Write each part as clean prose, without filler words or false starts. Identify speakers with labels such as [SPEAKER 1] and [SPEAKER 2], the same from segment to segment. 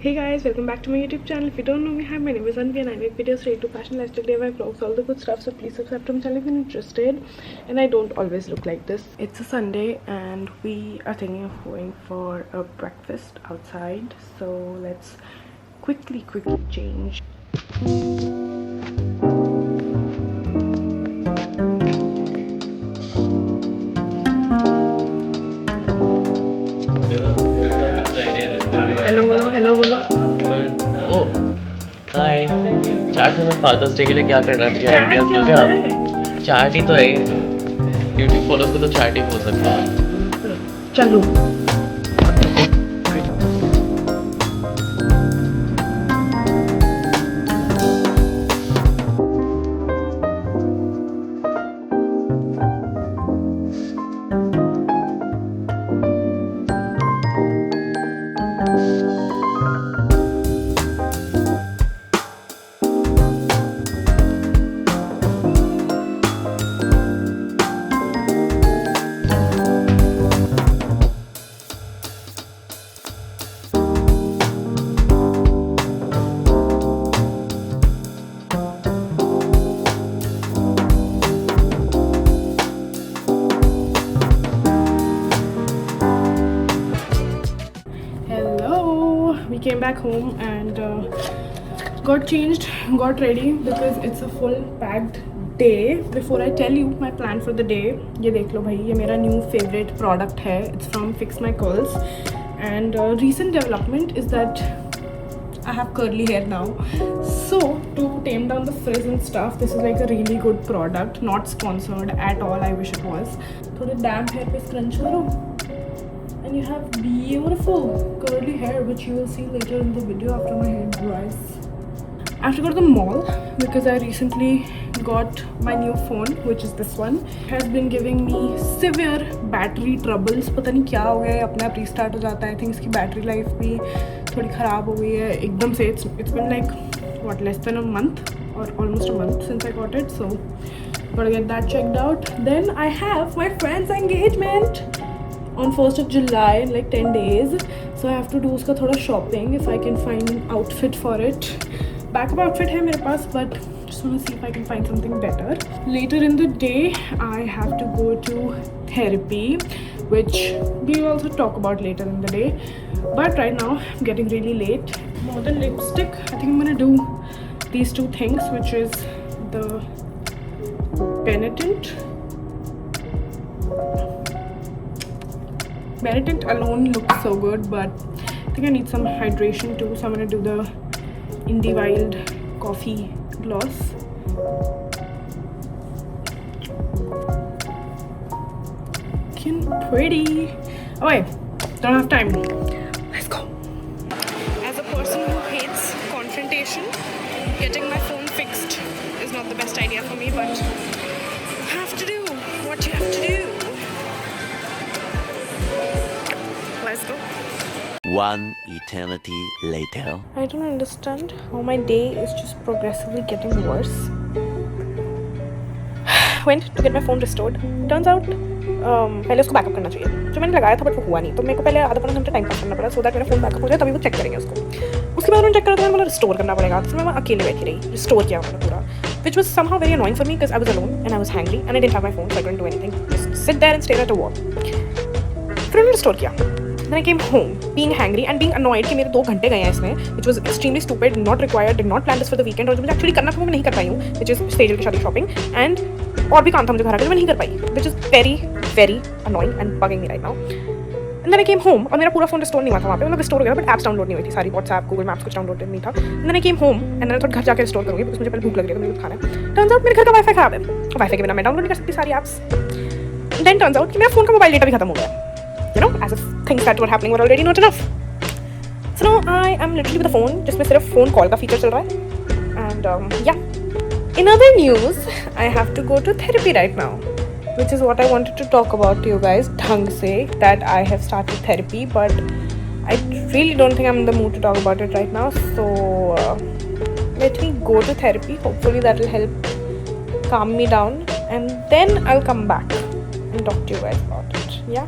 [SPEAKER 1] Hey guys, welcome back to my YouTube channel. If you don't know me, hi, my name is Anvi and I make videos related to fashion, lifestyle, DIY vlogs, all the good stuff. So please subscribe to my channel if you're interested. And I don't always look like this. It's a Sunday and we are thinking of going for a breakfast outside. So let's quickly change. Hello बोलो।
[SPEAKER 2] ओ हाय। Chart हमें fathers day के लिए क्या करना चाहिए? Ideas दोगे आप? Chart ही तो है, यूट्यूब फॉलो को तो चार्ट ही हो सकता है।
[SPEAKER 1] चलो we came back home and got changed, got ready because it's a full packed day. Before I tell you my plan for the day, ये देख लो भाई, ये मेरा new favorite product है. It's from Fix My Curls and recent development is that I have curly hair now, so to tame down the frizz and stuff, this is like a really good product. Not sponsored at all, I wish it was. थोड़े damp hair पे scrunch करो and you have beautiful curly hair, which you will see later in the video after my hair dries. I have to go to the mall because I recently got my new phone, which is this one. It has been giving me severe battery troubles. पता नहीं क्या हो गया है, अपने आप restart हो जाता है. I think इसकी battery life भी थोड़ी ख़राब हो गई है एकदम से. It's been like what, less than a month or almost a month since I got it, so gotta get that checked out. Then I have my friend's engagement on 1st of July in like 10 days, so I have to do उसका थोड़ा shopping if I can find an outfit for it. Backup outfit है मेरे पास, but just want to see if I can find something better. Later in the day I have to go to therapy, which we will also talk about later in the day, but right now I'm getting really late. More than lipstick, I think I'm gonna do these two things, which is the Benetint alone looks so good, but I think I need some hydration too, so I'm gonna do the Indie Wild Coffee Gloss. Looking pretty. Oh wait, don't have time. Let's go. As a person who hates confrontation, getting my phone fixed is not the best idea for me, but have to do what you have to do. Let's go.
[SPEAKER 3] One eternity later.
[SPEAKER 1] I don't understand how my day is just progressively getting worse. Went to get my phone restored. Turns out पहले उसको backup करना चाहिए, जो मैंने लगाया था but वो हुआ नहीं, तो मेरे को पहले आधा पौना घंटा टाइम पास करना पड़ा, सो दैट मेरा फोन बैकअप हो जाए, तभी वो चेक करेंगे उसको. उसके बाद उन्होंने चेक करा तो मैंने बोला रिस्टोर करना पड़ेगा, तो मैं अकेले बैठी रही, रिस्टोर किया मैंने पूरा, which was somehow very annoying for me because I was alone and I was hangry and I didn't have my phone, so I couldn't do anything, just sit there and stare at a wall. फिर उन्होंने restore किया. Then I came home, being hangry and being annoyed कि मेरे 2 घंटे गए हैं इसमें, which was extremely stupid, not required, did not plan this for the weekend, और जो मुझे actually करना था वो मैं नहीं कर पाई हूँ, which is सेजल की शादी शॉपिंग, and और भी काम था मुझे घर आकर जो मैं नहीं कर पाई, which is very very annoying and bugging me right now. And then I came home और मेरा पूरा फोन रिस्टोर नहीं हुआ था वहाँ पे, मतलब रिस्टोर हो गया बट एप्स डाउनलोड नहीं हुई थी सारी, व्हाट्सएप, गूगल मैप्स कुछ डाउनलोड नहीं था. And then I came home and then थोड़ा घर जाकर रिस्टोर करूँगी because मुझे पहले भूख लग रही है, मुझे कुछ खाना है. Turns out मेरे घर का वाईफाई खराब है, वाईफाई के बिना मैं डाउनलोड नहीं कर सकती सारी एप्स. Then turns out कि मेरा फोन का मोबाइल डेटा भी खत्म हो गया. You know, as if things that were happening were already not enough. So now I am literally with a phone, जिसमें सिर्फ phone call का feature चल रहा है. And yeah. In other news, I have to go to therapy right now, which is what I wanted to talk about to you guys. ढंग से that I have started therapy, but I really don't think I'm in the mood to talk about it right now. So let me go to therapy. Hopefully that will help calm me down, and then I'll come back and talk to you guys about it. Yeah.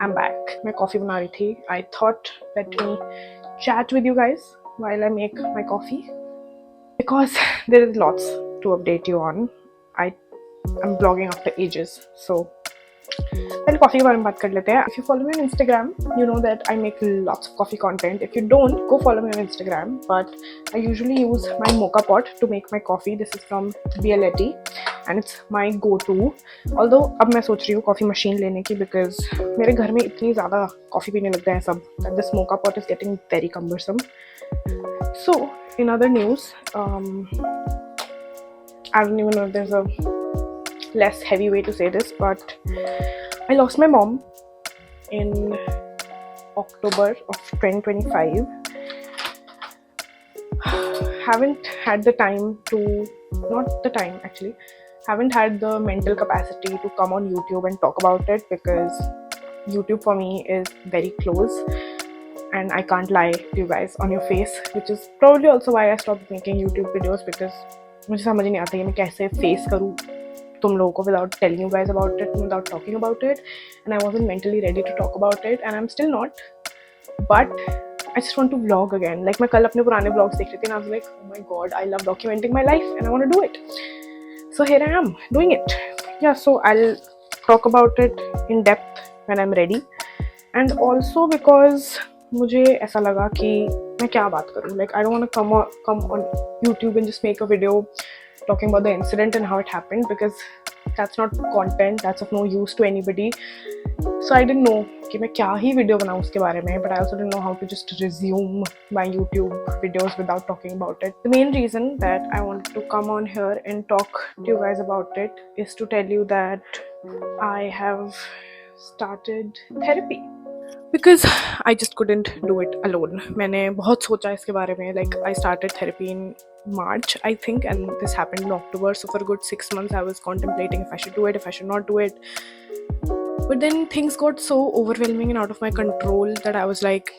[SPEAKER 1] I'm back. मैं coffee बना रही थी. I thought let me chat with you guys while I make my coffee because there is lots to update you on. I'm vlogging after ages, so पहले coffee के बारे में बात कर लेते हैं. If you follow me on Instagram, you know that I make lots of coffee content. If you don't, go follow me on Instagram. But I usually use my mocha pot to make my coffee. This is from BLET and it's my go-to. Although अब मैं सोच रही हूँ coffee machine लेने की because मेरे घर में इतनी ज़्यादा कॉफ़ी पीने लगते हैं सब that this mocha pot is getting very cumbersome. So in other news, I don't even know if there's a less heavy way to say this, but I lost my mom in October of 2025. Haven't had the time to, not the time actually, haven't had the mental capacity to come on YouTube and talk about it because YouTube for me is very close and I can't lie to you guys on your face, which is probably also why I stopped making YouTube videos because मुझे समझ नहीं आता है मैं कैसे face करूँ तुम लोगों को without telling you guys about it, without talking about it, and I wasn't mentally ready to talk about it, and I'm still not. But I just want to vlog again. Like मैं कल अपने पुराने vlogs देख रही थी and I was like, oh my god, I love documenting my life and I want to do it. So here I am doing it. Yeah, so I'll talk about it in depth when I'm ready, and also because मुझे ऐसा लगा कि मैं क्या बात करूँ. Like I don't want to come on YouTube and just make a video talking about the incident and how it happened because that's not content, that's of no use to anybody. So I didn't know कि मैं क्या ही video बनाऊँ उसके बारे में, but I also didn't know how to just resume my YouTube videos without talking about it. The main reason that I wanted to come on here and talk to you guys about it is to tell you that I have started therapy. Because I just couldn't do it alone. मैंने बहुत सोचा इसके बारे में. Like I started therapy in March, I think, and this happened in October. So for a good 6 months, I was contemplating if I should do it, if I should not do it. But then things got so overwhelming and out of my control that I was like,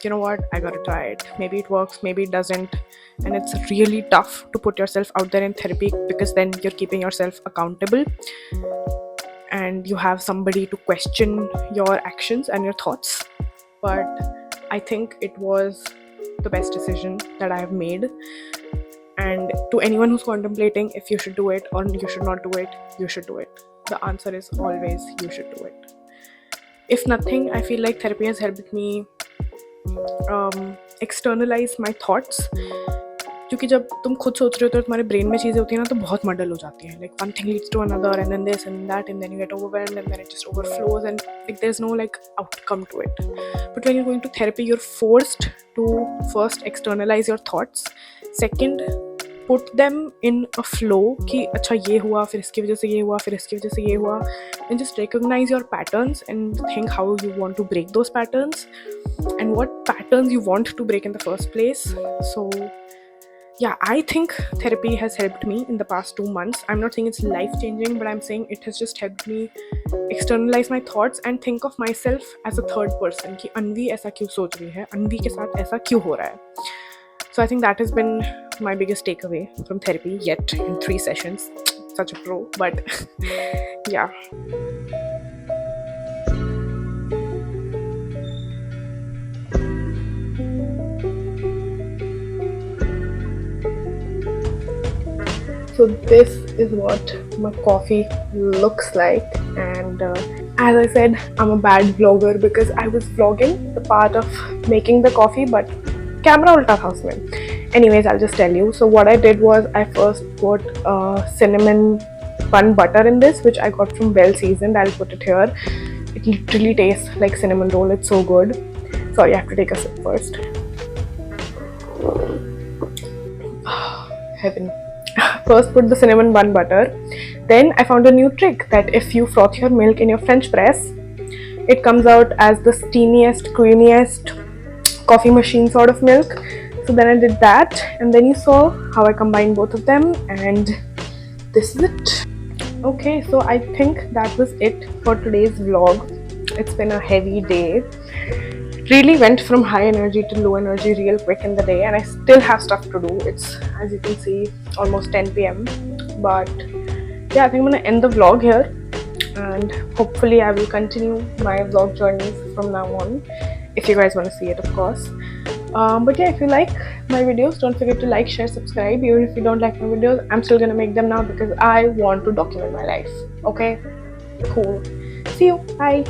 [SPEAKER 1] you know what, I gotta try it. Maybe it works, maybe it doesn't. And it's really tough to put yourself out there in therapy because then you're keeping yourself accountable. And you have somebody to question your actions and your thoughts. But I think it was the best decision that I have made. And to anyone who's contemplating if you should do it or you should not do it, you should do it. The answer is always you should do it. If nothing, I feel like therapy has helped me externalize my thoughts. क्योंकि जब तुम खुद सोच रहे हो तो तुम्हारे brain में चीज़ें होती हैं ना तो बहुत मडल हो जाती हैं. Like one thing leads to another and then this and that and then you get overwhelmed and then it just overflows and like there's no like outcome to it. But when you're going to therapy, you're forced to first externalize your thoughts. Second, put them in a flow कि अच्छा ये हुआ फिर इसकी वजह से ये हुआ फिर इसकी वजह से ये हुआ, and just recognize your patterns and think how you want to break those patterns and what patterns you want to break in the first place. So yeah, I think therapy has helped me in the past 2 months. I'm not saying it's life-changing, but I'm saying it has just helped me externalize my thoughts and think of myself as a third person कि अन्वी ऐसा क्यों सोच रही है, अन्वी के साथ ऐसा क्यों हो रहा है. So I think that has been my biggest takeaway from therapy yet in 3 sessions. Such a pro, but yeah. So this is what my coffee looks like, and as I said, I'm a bad vlogger because I was vlogging the part of making the coffee but camera ulta tha usme. Anyways, I'll just tell you. So what I did was I first put cinnamon bun butter in this, which I got from Well Seasoned. I'll put it here. It literally tastes like cinnamon roll. It's so good. Sorry, I have to take a sip first. Heaven. First put the cinnamon bun butter. Then I found a new trick that if you froth your milk in your French press, it comes out as the steamiest, creamiest coffee machine sort of milk. So then I did that, and then you saw how I combined both of them, and this is it. Okay, so I think that was it for today's vlog. It's been a heavy day. Really went from high energy to low energy real quick in the day, and I still have stuff to do. It's, as you can see, almost 10 p.m. But yeah, I think I'm gonna end the vlog here, and hopefully I will continue my vlog journeys from now on, if you guys want to see it, of course. But yeah, if you like my videos, don't forget to like, share, subscribe. Even if you don't like my videos, I'm still gonna make them now because I want to document my life. Okay, cool. See you. Bye.